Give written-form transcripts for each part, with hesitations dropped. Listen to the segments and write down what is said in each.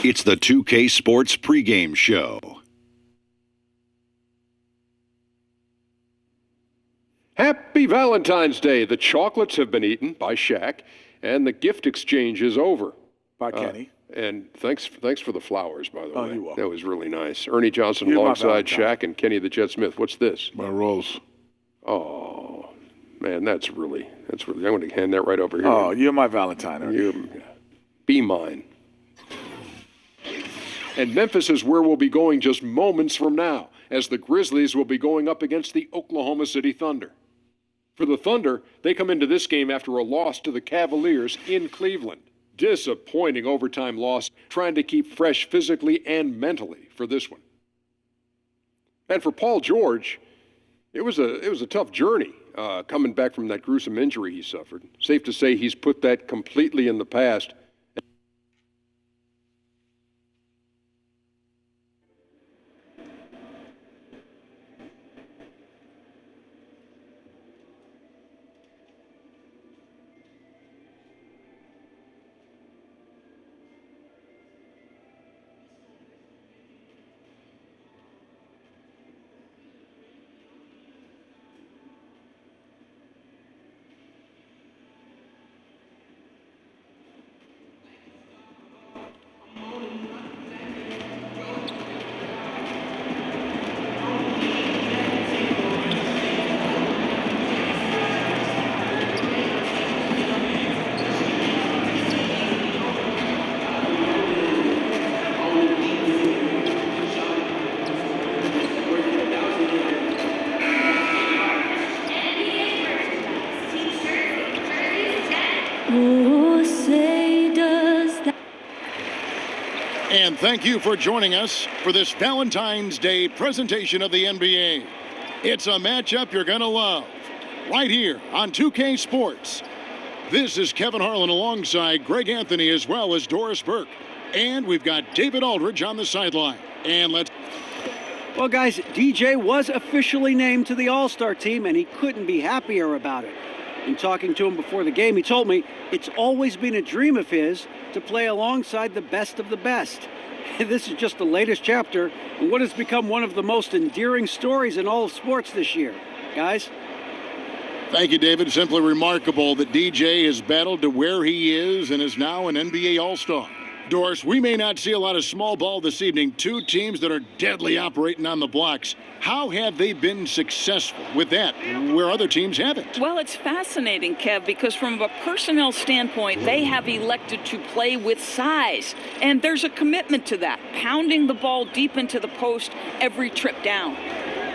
It's the 2K Sports pregame show. Happy Valentine's Day. The chocolates have been eaten by Shaq, and the gift exchange is over. By Kenny. And thanks for the flowers, by the way. Oh, you're welcome. That was really nice. Ernie Johnson You're my alongside Valentine. Shaq and Kenny the Jet Smith. What's this? My rose. Oh, man, that's really. I'm going to hand that right over here. Oh, you're my Valentine. Ernie. Be mine. And Memphis is where we'll be going just moments from now, as the Grizzlies will be going up against the Oklahoma City Thunder. For the Thunder, they come into this game after a loss to the Cavaliers in Cleveland. Disappointing overtime loss, trying to keep fresh physically and mentally for this one. And for Paul George, it was a tough journey coming back from that gruesome injury he suffered. Safe to say he's put that completely in the past. And thank you for joining us for this Valentine's Day presentation of the NBA. It's a matchup you're going to love, right here on 2K Sports. This is Kevin Harlan alongside Greg Anthony as well as Doris Burke. And we've got David Aldridge on the sideline. And let's... Well, guys, DJ was officially named to the All-Star team, and he couldn't be happier about it. In talking to him before the game, he told me it's always been a dream of his to play alongside the best of the best. This is just the latest chapter in what has become one of the most endearing stories in all of sports this year. Guys? Thank you, David. Simply remarkable that DJ has battled to where he is and is now an NBA All-Star. Doris, we may not see a lot of small ball this evening. Two teams that are deadly operating on the blocks. How have they been successful with that, where other teams haven't? Well, it's fascinating, Kev, because from a personnel standpoint, they have elected to play with size. And there's a commitment to that, pounding the ball deep into the post every trip down.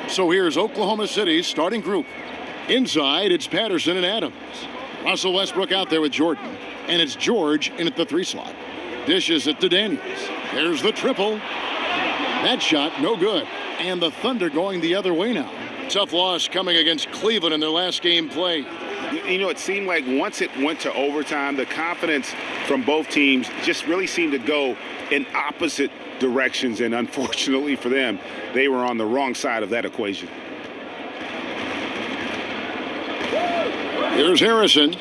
So here's Oklahoma City's starting group. Inside, it's Patterson and Adams. Russell Westbrook out there with Jordan. And it's George in at the 3 slot. Dishes it to Daniels. There's the triple. That shot, no good. And the Thunder going the other way now. Tough loss coming against Cleveland in their last game played. You know, it seemed like once it went to overtime, the confidence from both teams just really seemed to go in opposite directions. And unfortunately for them, they were on the wrong side of that equation. Here's Harrison.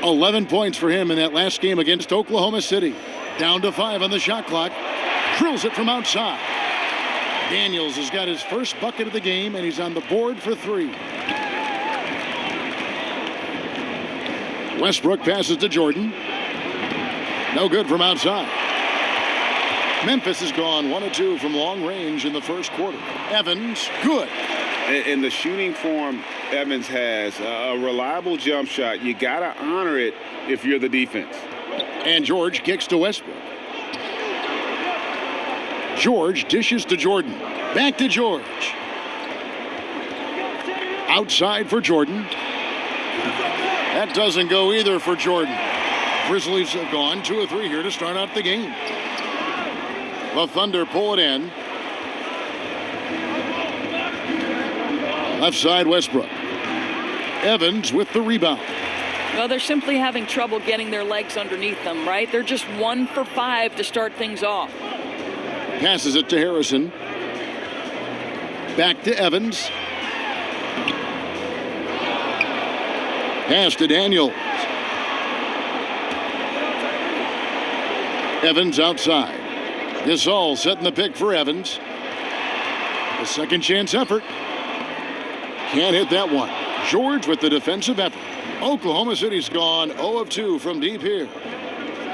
11 points for him in that last game against Oklahoma City. Down to 5 on the shot clock. Drills it from outside. Daniels has got his first bucket of the game, and he's on the board for 3. Westbrook passes to Jordan. No good from outside. Memphis has gone 1 of 2 from long range in the first quarter. Evans, good. In the shooting form Evans has, a reliable jump shot. You got to honor it if you're the defense. And George kicks to Westbrook. George dishes to Jordan. Back to George. Outside for Jordan. That doesn't go either for Jordan. Grizzlies have gone 2 of 3 here to start out the game. The Thunder pull it in. Left side Westbrook. Evans with the rebound. Well, they're simply having trouble getting their legs underneath them, right? They're just 1 for 5 to start things off. Passes it to Harrison. Back to Evans. Pass to Daniels. Evans outside. Gasol setting the pick for Evans. A second chance effort. Can't hit that one. George with the defensive effort. Oklahoma City's gone 0 of 2 from deep here.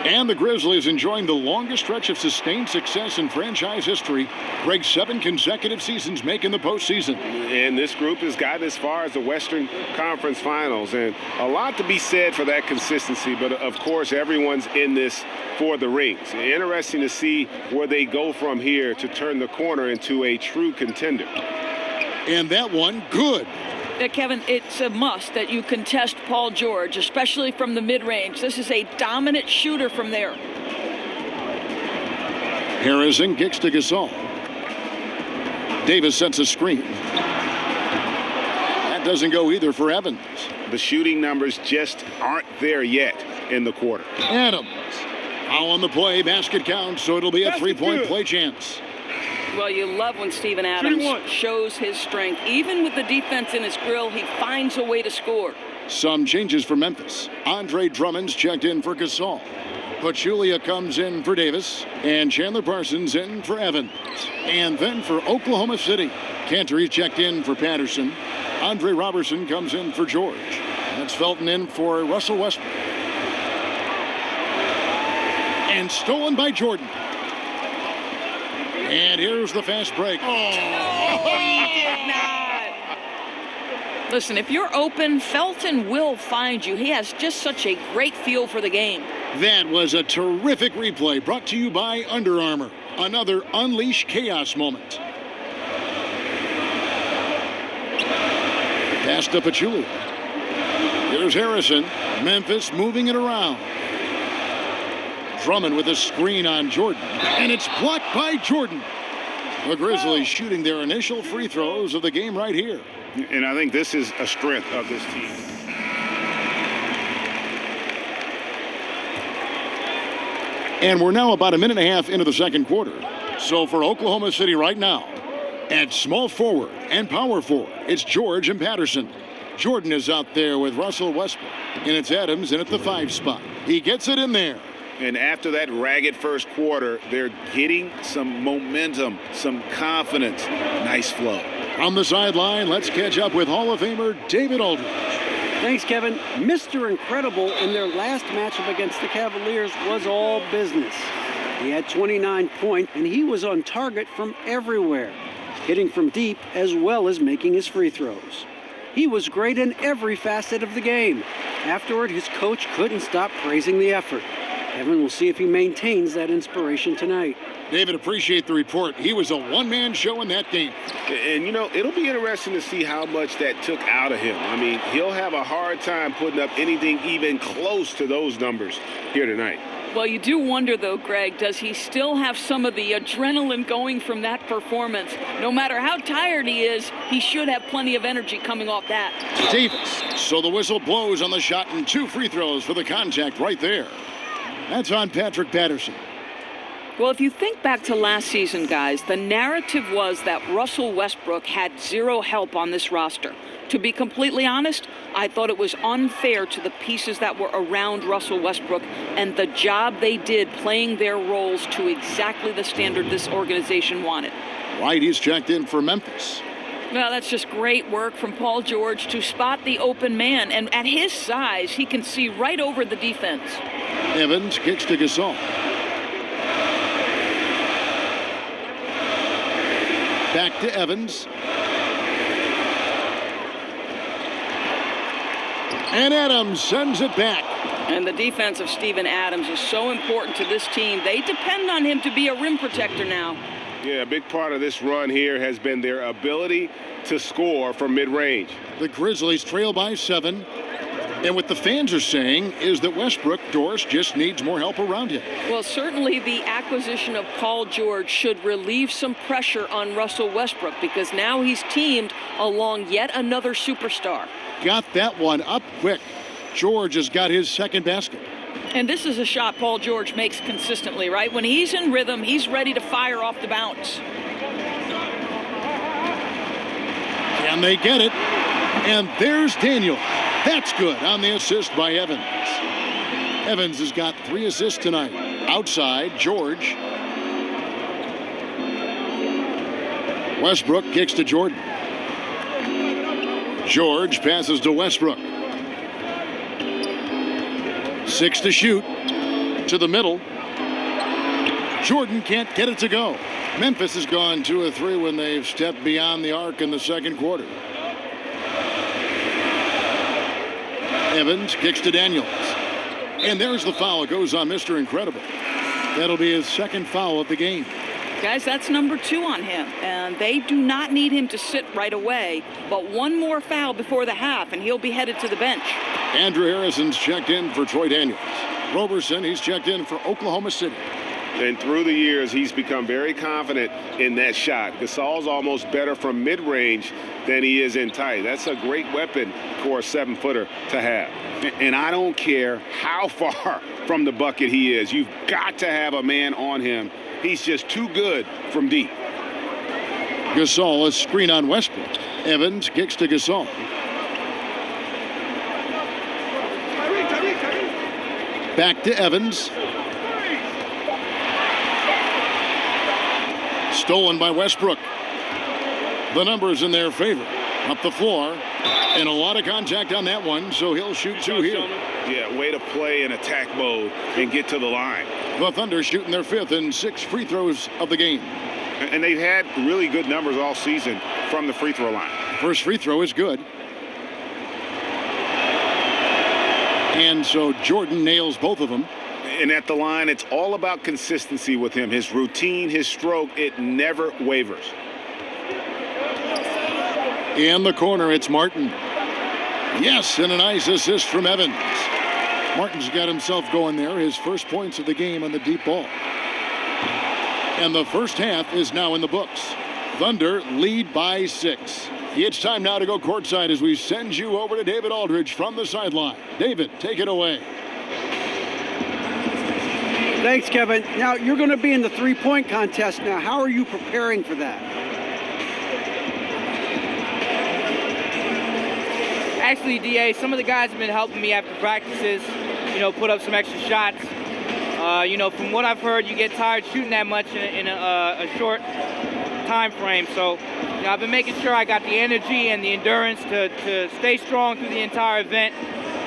And the Grizzlies enjoying the longest stretch of sustained success in franchise history. Greg's 7 consecutive seasons making the postseason. And this group has gotten as far as the Western Conference Finals. And a lot to be said for that consistency. But, of course, everyone's in this for the rings. Interesting to see where they go from here to turn the corner into a true contender. And that one, good. Kevin, it's a must that you contest Paul George, especially from the mid-range. This is a dominant shooter from there. Harrison kicks to Gasol. Davis sets a screen. That doesn't go either for Evans. The shooting numbers just aren't there yet in the quarter. Adams. Foul on the play. Basket counts, so it'll be a three-point play chance. Well, you love when Steven Adams shows his strength. Even with the defense in his grill, he finds a way to score. Some changes for Memphis. Andre Drummond's checked in for Gasol. Pachulia comes in for Davis. And Chandler Parsons in for Evans. And then for Oklahoma City, Cantor checked in for Patterson. Andre Robertson comes in for George. That's Felton in for Russell Westbrook. And stolen by Jordan. And here's the fast break. He did not. Listen, if you're open, Felton will find you. He has just such a great feel for the game. That was a terrific replay brought to you by Under Armour. Another Unleash Chaos moment. Pass to Pachulia. Here's Harrison. Memphis moving it around. Drummond with a screen on Jordan. And it's blocked by Jordan. The Grizzlies shooting their initial free throws of the game right here. And I think this is a strength of this team. And we're now about a minute and a half into the second quarter. So for Oklahoma City right now, at small forward and power forward, it's George and Patterson. Jordan is out there with Russell Westbrook. And it's Adams in at the 5 spot. He gets it in there. And after that ragged first quarter, they're getting some momentum, some confidence. Nice flow. On the sideline, let's catch up with Hall of Famer David Aldridge. Thanks, Kevin. Mr. Incredible in their last matchup against the Cavaliers was all business. He had 29 points, and he was on target from everywhere, hitting from deep as well as making his free throws. He was great in every facet of the game. Afterward, his coach couldn't stop praising the effort. Kevin will see if he maintains that inspiration tonight. David, appreciate the report. He was a one-man show in that game. And, you know, it'll be interesting to see how much that took out of him. I mean, he'll have a hard time putting up anything even close to those numbers here tonight. Well, you do wonder, though, Greg, does he still have some of the adrenaline going from that performance? No matter how tired he is, he should have plenty of energy coming off that. Davis. So the whistle blows on the shot and 2 free throws for the contact right there. That's on Patrick Patterson. Well, if you think back to last season, guys, the narrative was that Russell Westbrook had zero help on this roster. To be completely honest, I thought it was unfair to the pieces that were around Russell Westbrook and the job they did playing their roles to exactly the standard this organization wanted. White, he's checked in for Memphis. Well, that's just great work from Paul George to spot the open man. And at his size, he can see right over the defense. Evans kicks to Gasol. Back to Evans. And Adams sends it back. And the defense of Steven Adams is so important to this team. They depend on him to be a rim protector now. Yeah, a big part of this run here has been their ability to score from mid-range. The Grizzlies trail by 7. And what the fans are saying is that Westbrook, Doris, just needs more help around him. Well, certainly the acquisition of Paul George should relieve some pressure on Russell Westbrook because now he's teamed along yet another superstar. Got that one up quick. George has got his second basket. And this is a shot Paul George makes consistently, right? When he's in rhythm, he's ready to fire off the bounce. And they get it. And there's Daniel. That's good on the assist by Evans. Evans has got 3 assists tonight. Outside, George. Westbrook kicks to Jordan. George passes to Westbrook. 6 to shoot. To the middle. Jordan can't get it to go. Memphis has gone 2 of 3 when they've stepped beyond the arc in the second quarter. Evans kicks to Daniels. And there's the foul. It goes on Mr. Incredible. That'll be his second foul of the game. Guys, that's number 2 on him. And they do not need him to sit right away. But one more foul before the half, and he'll be headed to the bench. Andrew Harrison's checked in for Troy Daniels. Roberson, he's checked in for Oklahoma City. And through the years, he's become very confident in that shot. Gasol's almost better from mid-range than he is in tight. That's a great weapon for a 7-footer to have. And I don't care how far from the bucket he is. You've got to have a man on him. He's just too good from deep. Gasol, a screen on Westbrook. Evans kicks to Gasol. Back to Evans. Stolen by Westbrook. The numbers in their favor. Up the floor. And a lot of contact on that one, so he'll shoot 2 here. Yeah, way to play in attack mode and get to the line. The Thunder shooting their 5th and 6th free throws of the game. And they've had really good numbers all season from the free throw line. First free throw is good. And so Jordan nails both of them. And at the line, it's all about consistency with him. His routine, his stroke, it never wavers. In the corner, it's Martin. Yes, and a nice assist from Evans. Martin's got himself going there. His first points of the game on the deep ball. And the first half is now in the books. Thunder lead by 6. It's time now to go courtside as we send you over to David Aldridge from the sideline. David, take it away. Thanks, Kevin. Now, you're going to be in the three-point contest now. How are you preparing for that? Actually, DA, some of the guys have been helping me after practices, put up some extra shots. From what I've heard, you get tired shooting that much in a short time frame. So, I've been making sure I got the energy and the endurance to stay strong through the entire event.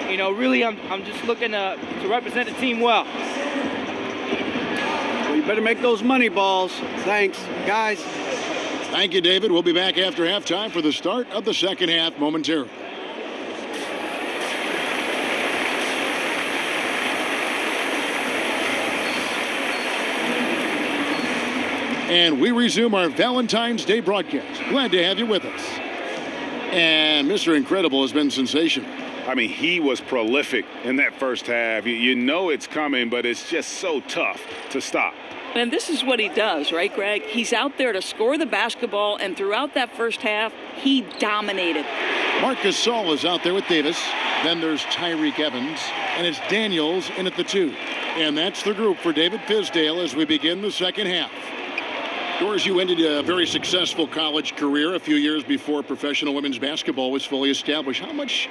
Really, I'm just looking to represent the team well. Well, you better make those money balls. Thanks, guys. Thank you, David. We'll be back after halftime for the start of the second half momentarily. And we resume our Valentine's Day broadcast. Glad to have you with us. And Mr. Incredible has been sensational. I mean, he was prolific in that first half. You know it's coming, but it's just so tough to stop. And this is what he does, right, Greg? He's out there to score the basketball, and throughout that first half, he dominated. Marcus Gasol is out there with Davis. Then there's Tyreek Evans, and it's Daniels in at the 2. And that's the group for David Fizdale as we begin the second half. Doris, you ended a very successful college career a few years before professional women's basketball was fully established. How much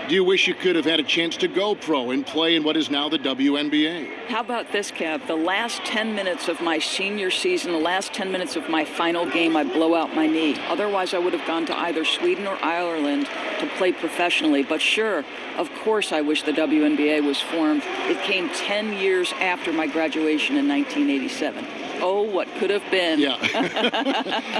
do you wish you could have had a chance to go pro and play in what is now the WNBA? How about this, Kev? The last 10 minutes of my senior season, the last 10 minutes of my final game, I blow out my knee. Otherwise, I would have gone to either Sweden or Ireland to play professionally. But sure, of course, I wish the WNBA was formed. It came 10 years after my graduation in 1987. Oh, what could have been. Yeah.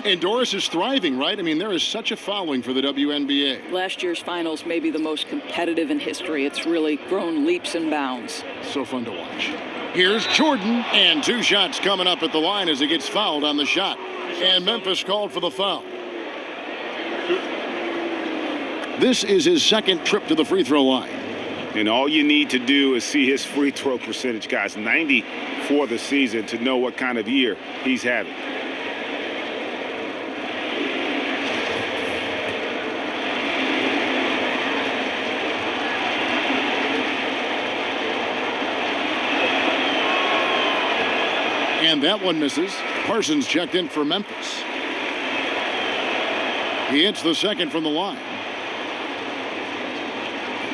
And Doris is thriving, right? I mean, there is such a following for the WNBA. Last year's finals may be the most competitive in history. It's really grown leaps and bounds. So fun to watch. Here's Jordan, and 2 shots coming up at the line as he gets fouled on the shot. And Memphis called for the foul. This is his second trip to the free throw line. And all you need to do is see his free throw percentage, guys. 90 for the season to know what kind of year he's having. And that one misses. Parsons checked in for Memphis. He hits the second from the line.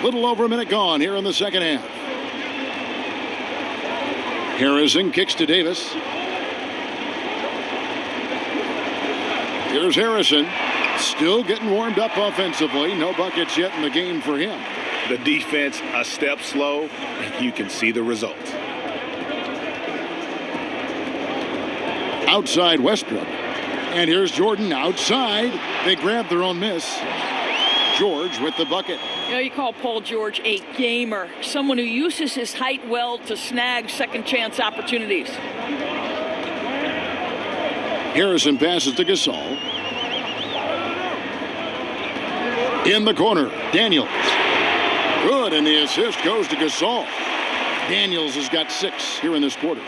Little over a minute gone here in the second half. Harrison kicks to Davis. Here's Harrison, still getting warmed up offensively. No buckets yet in the game for him. The defense a step slow, and you can see the result. Outside Westbrook. And here's Jordan outside. They grab their own miss. George with the bucket. You know, you call Paul George a gamer, someone who uses his height well to snag second chance opportunities. Harrison passes to Gasol. In the corner, Daniels. Good, and the assist goes to Gasol. Daniels has got 6 here in this quarter.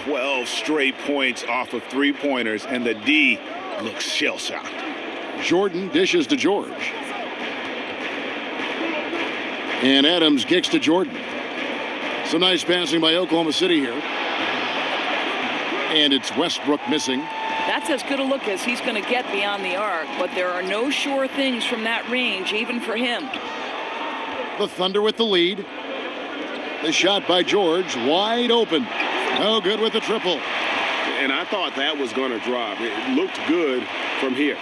12 straight points off of three-pointers, and the D looks shell-shocked. Jordan dishes to George. And Adams kicks to Jordan. Some nice passing by Oklahoma City here. And it's Westbrook missing. That's as good a look as he's going to get beyond the arc, but there are no sure things from that range, even for him. The Thunder with the lead. The shot by George, wide open. No good with the triple. And I thought that was going to drop. It looked good from here.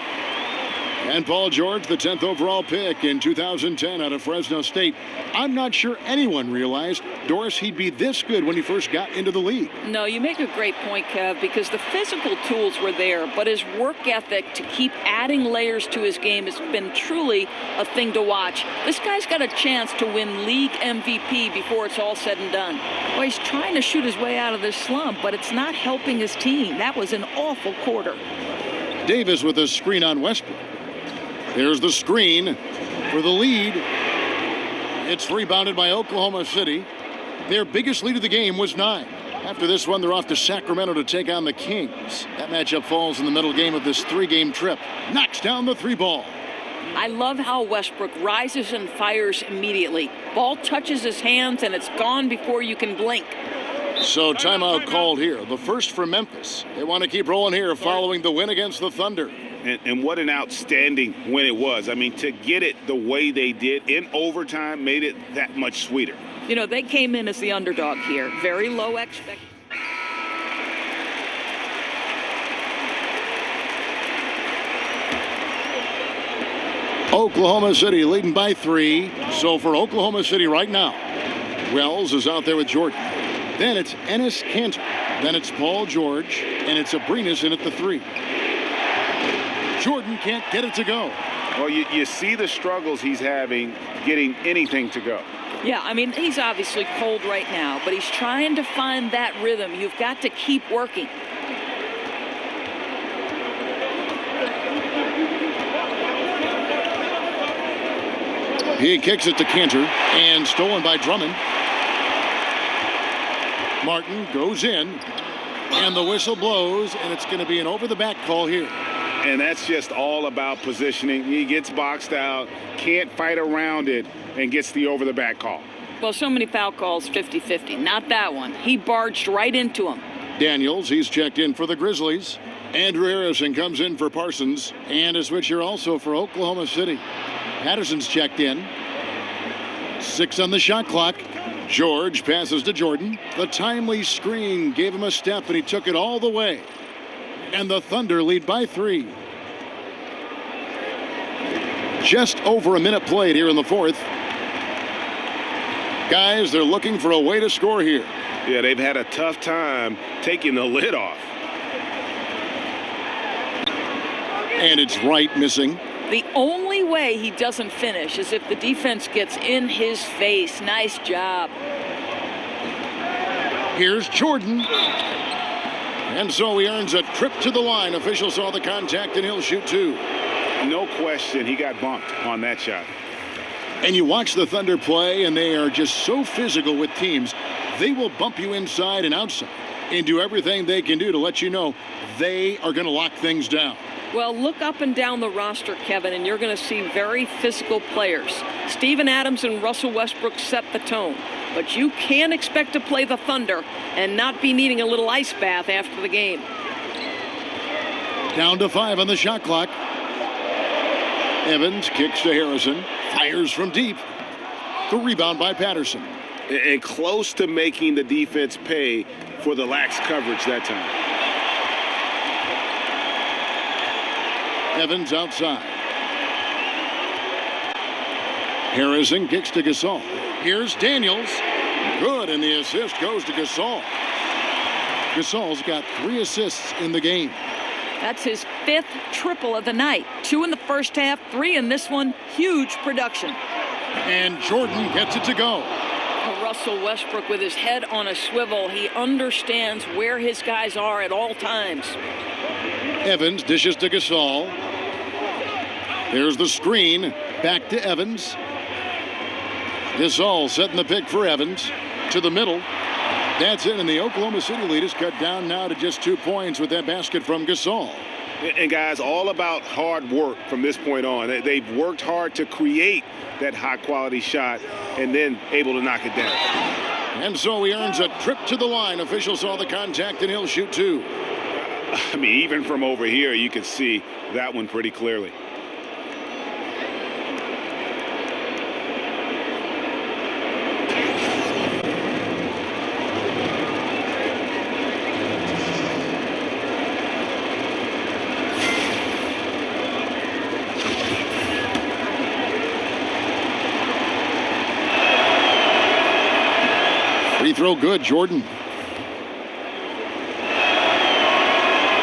And Paul George, the 10th overall pick in 2010 out of Fresno State. I'm not sure anyone realized, Doris, he'd be this good when he first got into the league. No, you make a great point, Kev, because the physical tools were there, but his work ethic to keep adding layers to his game has been truly a thing to watch. This guy's got a chance to win league MVP before it's all said and done. Well, he's trying to shoot his way out of this slump, but it's not helping his team. That was an awful quarter. Davis with a screen on Westbrook. There's the screen for the lead. It's rebounded by Oklahoma City. Their biggest lead of the game was 9. After this one, they're off to Sacramento to take on the Kings. That matchup falls in the middle game of this 3-game trip. Knocks down the 3 ball. I love how Westbrook rises and fires immediately. Ball touches his hands and it's gone before you can blink. So timeout called here. The first for Memphis. They want to keep rolling here following the win against the Thunder. And what an outstanding win it was. I mean, to get it the way they did in overtime made it that much sweeter. You know, they came in as the underdog here. Very low expectations. Oklahoma City leading by 3. So for Oklahoma City right now, Wells is out there with Jordan. Then it's Enes Kanter. Then it's Paul George. And it's Abrinas in at the 3. Jordan can't get it to go. Well, you see the struggles he's having getting anything to go. Yeah, I mean, he's obviously cold right now, but he's trying to find that rhythm. You've got to keep working. He kicks it to Kanter, and stolen by Drummond. Martin goes in, and the whistle blows, and it's going to be an over-the-back call here. And that's just all about positioning. He gets boxed out, can't fight around it, and gets the over-the-back call. Well, so many foul calls, 50-50. Not that one. He barged right into him. Daniels, he's checked in for the Grizzlies. Andrew Harrison comes in for Parsons. And a switch here also for Oklahoma City. Patterson's checked in. 6 on the shot clock. George passes to Jordan. The timely screen gave him a step, and he took it all the way. And the Thunder lead by 3. Just over a minute played here in the 4th. Guys, they're looking for a way to score here. Yeah, they've had a tough time taking the lid off. And it's Wright missing. The only way he doesn't finish is if the defense gets in his face. Nice job. Here's Jordan. And so he earns a trip to the line. Officials saw the contact, and he'll shoot 2. No question, he got bumped on that shot. And you watch the Thunder play, and they are just so physical with teams. They will bump you inside and outside and do everything they can do to let you know they are going to lock things down. Well, look up and down the roster, Kevin, and you're going to see very physical players. Steven Adams and Russell Westbrook set the tone. But you can't expect to play the Thunder and not be needing a little ice bath after the game. Down to 5 on the shot clock. Evans kicks to Harrison. Fires from deep. The rebound by Patterson. And close to making the defense pay for the lax coverage that time. Evans outside. Harrison kicks to Gasol. Here's Daniels. Good, and the assist goes to Gasol. Gasol's got 3 assists in the game. That's his 5th triple of the night. 2 in the first half, 3 in this one. Huge production. And Jordan gets it to go. Russell Westbrook with his head on a swivel. He understands where his guys are at all times. Evans dishes to Gasol. There's the screen. Back to Evans. Gasol setting the pick for Evans. To the middle. That's it, and the Oklahoma City lead is cut down now to just 2 points with that basket from Gasol. And guys, all about hard work from this point on. They've worked hard to create that high-quality shot and then able to knock it down. And so he earns a trip to the line. Official saw the contact, and he'll shoot 2. I mean, even from over here, you can see that one pretty clearly. Free throw good, Jordan.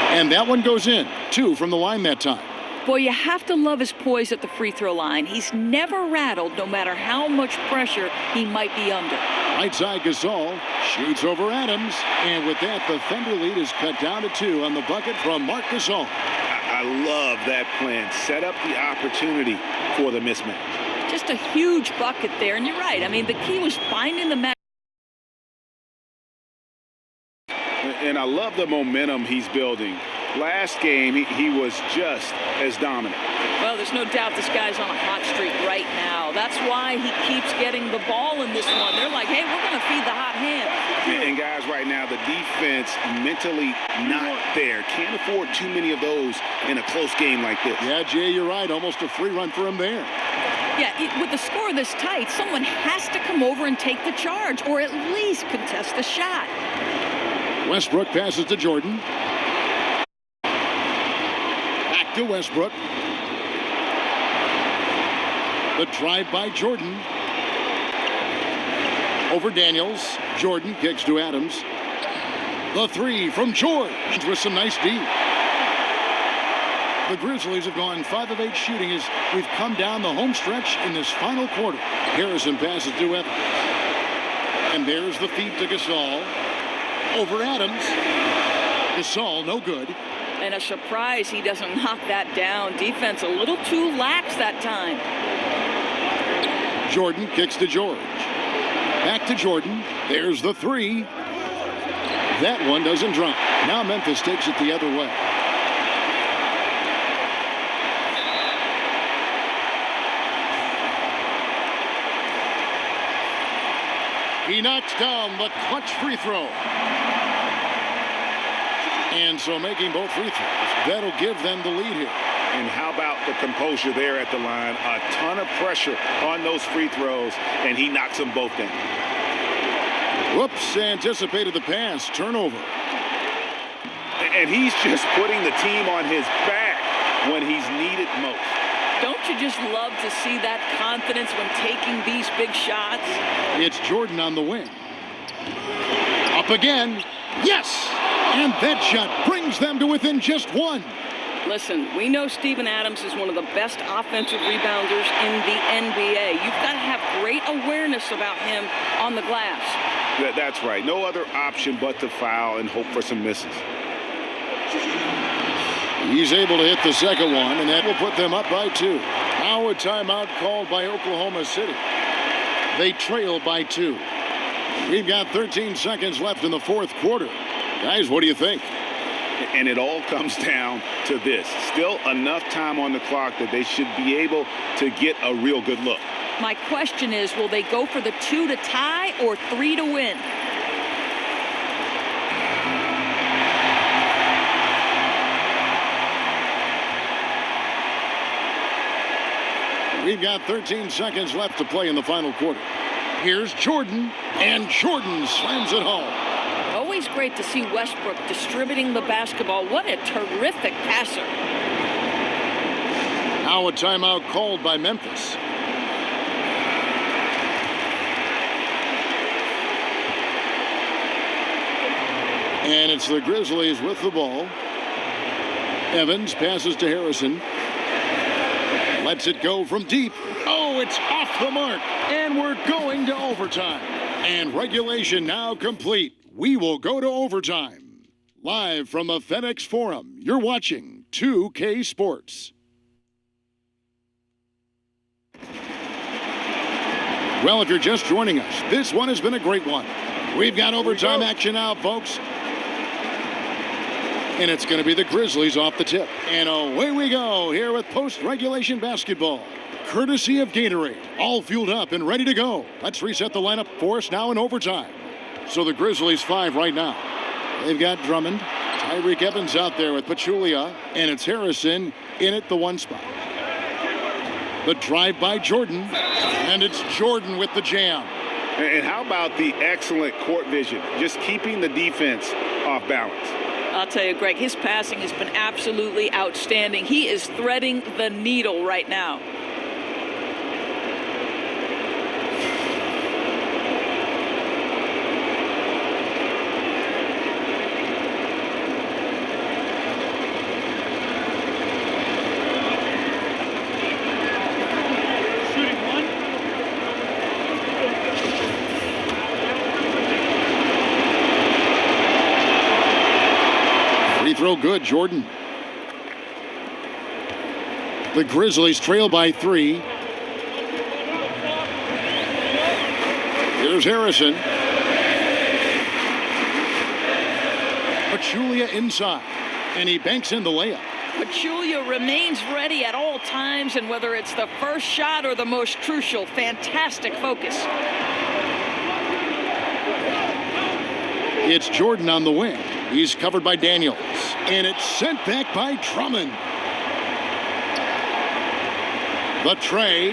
And that one goes in. 2 from the line that time. Boy, you have to love his poise at the free throw line. He's never rattled, no matter how much pressure he might be under. Right side, Gasol shoots over Adams. And with that, the Thunder lead is cut down to 2 on the bucket from Marc Gasol. I love that plan. Set up the opportunity for the mismatch. Just a huge bucket there, and you're right. I mean, the key was finding the match. And I love the momentum he's building. Last game, he was just as dominant. Well, there's no doubt this guy's on a hot streak right now. That's why he keeps getting the ball in this one. They're like, hey, we're going to feed the hot hand. And guys, right now, the defense mentally not there. Can't afford too many of those in a close game like this. Yeah, Jay, you're right. Almost a free run for him there. Yeah, with the score this tight, someone has to come over and take the charge or at least contest the shot. Westbrook passes to Jordan. Back to Westbrook. The drive by Jordan. Over Daniels. Jordan kicks to Adams. The 3 from George with some nice D. The Grizzlies have gone 5 of 8 shooting as we've come down the home stretch in this final quarter. Harrison passes to Evans. And there's the feed to Gasol. Over Adams. Gasol, no good. And a surprise he doesn't knock that down. Defense a little too lax that time. Jordan kicks to George. Back to Jordan. There's the 3. That one doesn't drop. Now Memphis takes it the other way. He knocks down the clutch free throw. And so making both free throws, that'll give them the lead here. And how about the composure there at the line? A ton of pressure on those free throws, and he knocks them both down. Whoops, anticipated the pass. Turnover. And he's just putting the team on his back when he's needed most. Don't you just love to see that confidence when taking these big shots? It's Jordan on the wing. Up again. Yes! And that shot brings them to within just 1. Listen, we know Steven Adams is one of the best offensive rebounders in the NBA. You've got to have great awareness about him on the glass. That's right. No other option but to foul and hope for some misses. He's able to hit the second one, and that will put them up by 2. Now a timeout called by Oklahoma City. They trail by 2. We've got 13 seconds left in the fourth quarter. Guys, what do you think? And it all comes down to this. Still enough time on the clock that they should be able to get a real good look. My question is, will they go for the 2 to tie or 3 to win? We've got 13 seconds left to play in the final quarter. Here's Jordan, and Jordan slams it home. Always great to see Westbrook distributing the basketball. What a terrific passer. Now a timeout called by Memphis. And it's the Grizzlies with the ball. Evans passes to Harrison. Lets it go from deep. Oh, it's off the mark. And we're going to overtime. And regulation now complete. We will go to overtime. Live from the FedEx Forum, you're watching 2K Sports. Well, if you're just joining us, this one has been a great one. We've got overtime action now, folks. And it's going to be the Grizzlies off the tip. And away we go here with post-regulation basketball. Courtesy of Gatorade. All fueled up and ready to go. Let's reset the lineup for us now in overtime. So the Grizzlies 5 right now. They've got Drummond. Tyreek Evans out there with Pachulia. And it's Harrison in at the 1 spot. The drive by Jordan. And it's Jordan with the jam. And how about the excellent court vision? Just keeping the defense off balance. I'll tell you, Greg, his passing has been absolutely outstanding. He is threading the needle right now. Throw good, Jordan. The Grizzlies trail by 3. Here's Harrison. Pachulia inside, and he banks in the layup. Pachulia remains ready at all times, and whether it's the first shot or the most crucial, fantastic focus. It's Jordan on the wing. He's covered by Daniels. And it's sent back by Drummond. The tray.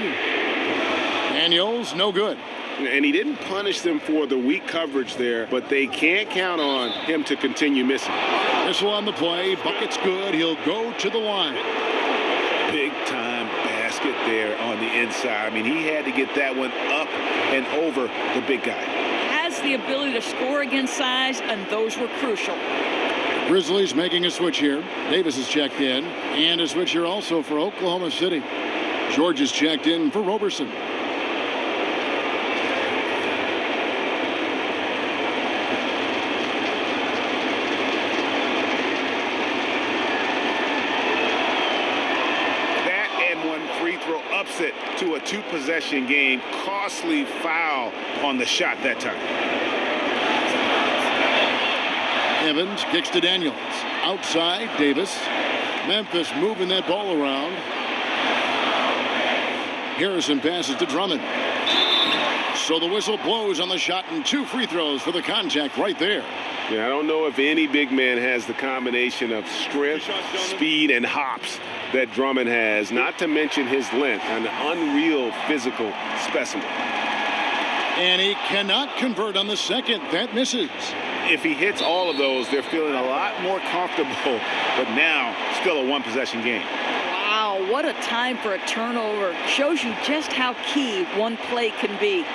Daniels, no good. And he didn't punish them for the weak coverage there, but they can't count on him to continue missing. Whistle on the play. Bucket's good. He'll go to the line. Big time basket there on the inside. I mean, he had to get that one up and over the big guy. Has the ability to score against size, and those were crucial. Grizzlies making a switch here. Davis is checked in. And a switch here also for Oklahoma City. George is checked in for Roberson. That and one free throw ups it to a 2-possession game. Costly foul on the shot that time. Evans kicks to Daniels. Outside, Davis. Memphis moving that ball around. Harrison passes to Drummond. So the whistle blows on the shot and 2 free throws for the contact right there. Yeah, I don't know if any big man has the combination of strength, speed, and hops that Drummond has, not to mention his length, an unreal physical specimen. And he cannot convert on the second. That misses. If he hits all of those, they're feeling a lot more comfortable, but now still a 1-possession game. Wow, what a time for a turnover. Shows you just how key one play can be.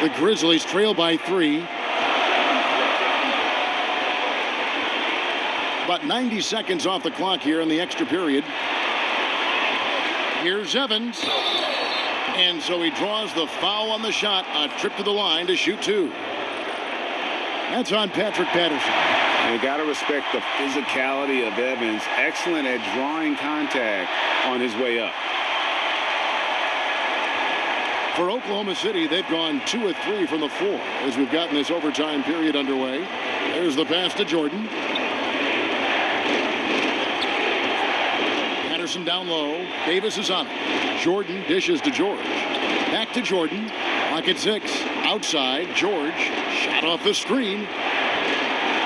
The Grizzlies trail by 3. About 90 seconds off the clock here in the extra period. Here's Evans. And so he draws the foul on the shot. A trip to the line to shoot 2. That's on Patrick Patterson. You got to respect the physicality of Evans. Excellent at drawing contact on his way up. For Oklahoma City, they've gone 2 of 3 from the floor as we've gotten this overtime period underway. There's the pass to Jordan. Patterson down low. Davis is on it. Jordan dishes to George. Back to Jordan. Clock at 6. Outside. George. Shot off the screen.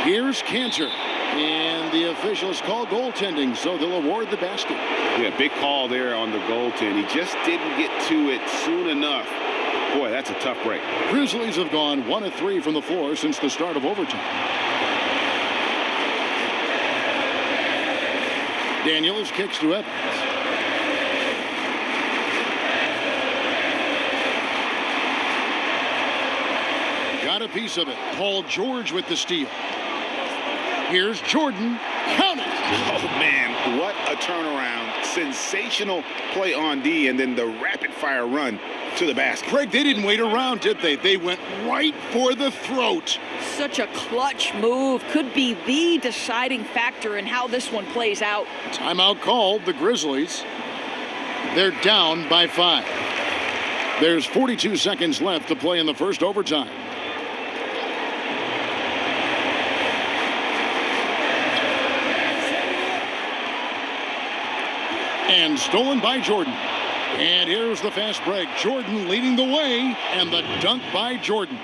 Here's Cantor. And the officials call goaltending, so they'll award the basket. Yeah, big call there on the goaltend. He just didn't get to it soon enough. Boy, that's a tough break. Grizzlies have gone 1 of 3 from the floor since the start of overtime. Daniels kicks to Evans. Got a piece of it. Paul George with the steal. Here's Jordan. Count it. Oh, man, what a turnaround. Sensational play on D, and then the rapid-fire run to the basket. Craig, they didn't wait around, did they? They went right for the throat. Such a clutch move. Could be the deciding factor in how this one plays out. Timeout called, the Grizzlies. They're down by 5. There's 42 seconds left to play in the first overtime. And stolen by Jordan. And here's the fast break. Jordan leading the way, and the dunk by Jordan.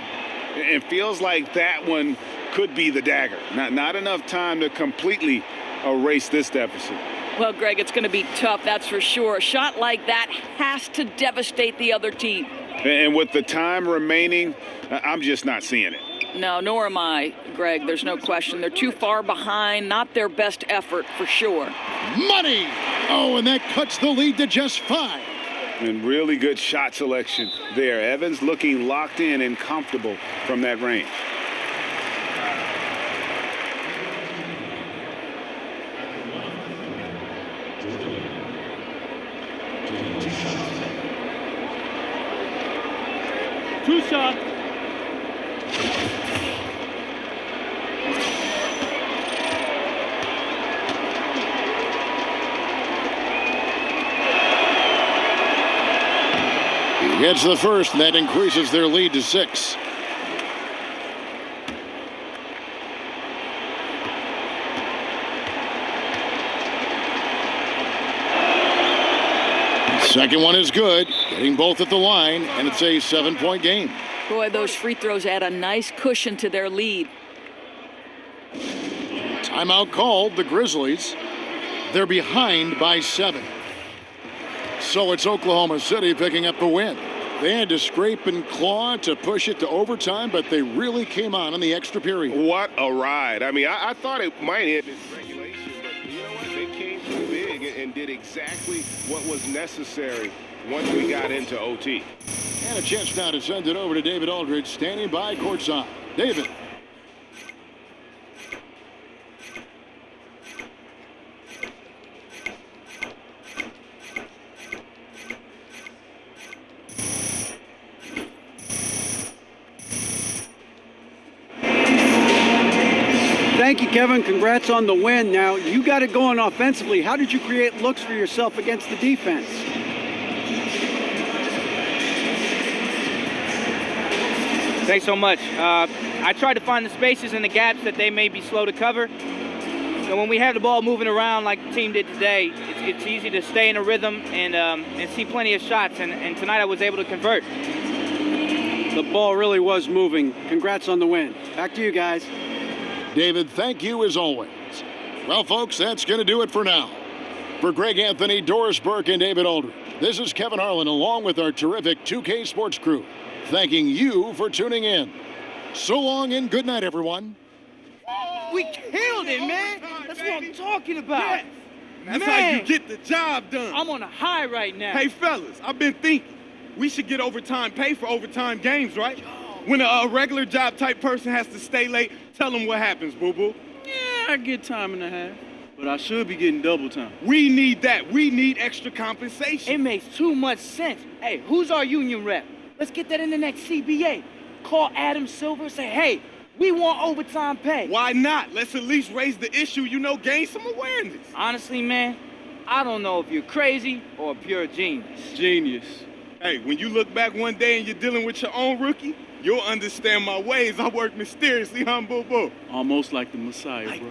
It feels like that one could be the dagger. Not enough time to completely erase this deficit. Well, Greg, it's going to be tough, that's for sure. A shot like that has to devastate the other team. And with the time remaining, I'm just not seeing it. No, nor am I, Greg. There's no question. They're too far behind. Not their best effort, for sure. Money! Oh, and that cuts the lead to just 5. And really good shot selection there. Evans looking locked in and comfortable from that range. Two shots. Gets the first, and that increases their lead to 6. Second one is good, getting both at the line, and it's a 7-point game. Boy, those free throws add a nice cushion to their lead. Timeout called, the Grizzlies. They're behind by 7. So it's Oklahoma City picking up the win. They had to scrape and claw to push it to overtime, but they really came on in the extra period. What a ride. I mean, I thought it might hit this regulation, but you know what? They came too big and did exactly what was necessary once we got into OT. And a chance now to send it over to David Aldridge, standing by courtside. David. Thank you, Kevin. Congrats on the win. Now, you got it going offensively. How did you create looks for yourself against the defense? Thanks so much. I tried to find the spaces and the gaps that they may be slow to cover. So when we have the ball moving around like the team did today, it's easy to stay in a rhythm and see plenty of shots. And tonight I was able to convert. The ball really was moving. Congrats on the win. Back to you guys. David, thank you as always. Well, folks, that's going to do it for now. For Greg Anthony, Doris Burke, and David Aldridge, this is Kevin Harlan along with our terrific 2K Sports crew, thanking you for tuning in. So long and good night, everyone. We killed it, man. That's what I'm talking about. Yes. That's how you get the job done. I'm on a high right now. Hey, fellas, I've been thinking. We should get overtime pay for overtime games, right? When a regular job type person has to stay late, tell them what happens, boo-boo. Yeah, I get time and a half, but I should be getting double time. We need that. We need extra compensation. It makes too much sense. Hey, who's our union rep? Let's get that in the next CBA. Call Adam Silver and say, hey, we want overtime pay. Why not? Let's at least raise the issue, gain some awareness. Honestly, man, I don't know if you're crazy or a pure genius. Genius. Hey, when you look back one day and you're dealing with your own rookie, you'll understand my ways. I work mysteriously, huh, boo-boo? Almost like the Messiah, bro.